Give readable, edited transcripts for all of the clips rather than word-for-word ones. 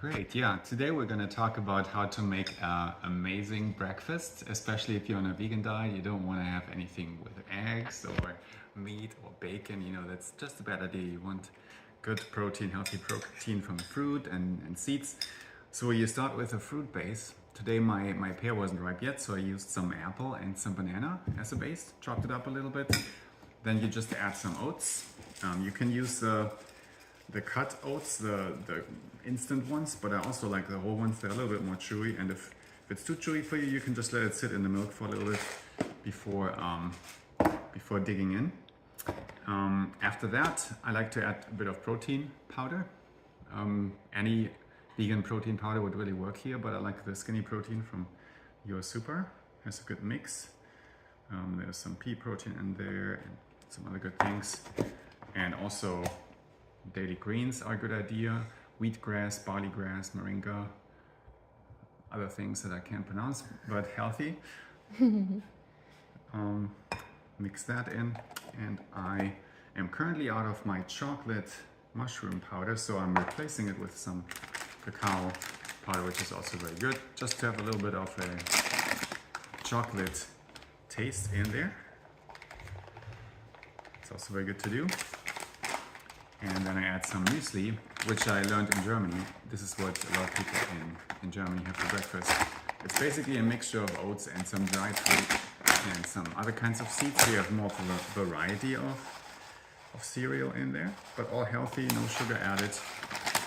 Great, yeah. Today we're going to talk about how to make an amazing breakfast, especially if you're on a vegan diet. You don't want to have anything with eggs or meat or bacon. You know, that's just a bad idea. You want good protein, healthy protein from fruit and seeds. So you start with a fruit base. Today my pear wasn't ripe yet, so I used some apple and some banana as a base, chopped it up a little bit. Then you just add some oats. You can use the cut oats, the instant ones, but I also like the whole ones. They're a little bit more chewy, and if it's too chewy for you, you can just let it sit in the milk for a little bit before digging in. After that, I like to add a bit of protein powder. Any vegan protein powder would really work here, but I like the skinny protein from Your Super. Has a good mix. There's some pea protein in there and some other good things, and also daily greens are a good idea. Wheatgrass, barley grass, moringa, other things that I can't pronounce, but healthy. Mix that in, and I am currently out of my chocolate mushroom powder, so I'm replacing it with some cacao powder, which is also very good, just to have a little bit of a chocolate taste in there. It's also very good to do. And then I add some muesli, which I learned in Germany. This is what a lot of people in Germany have for breakfast. It's basically a mixture of oats and some dried fruit and some other kinds of seeds. So you have more of a variety of cereal in there, but all healthy, no sugar added,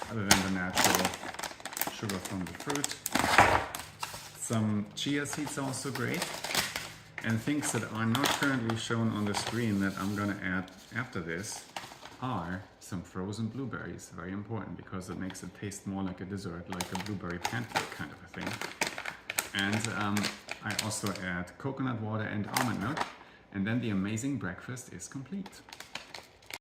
other than the natural sugar from the fruit. Some chia seeds are also great. And things that are not currently shown on the screen that I'm gonna add after this are some frozen blueberries. Very important because it makes it taste more like a dessert, like a blueberry pancake kind of a thing. And I also add coconut water and almond milk, and then the amazing breakfast is complete.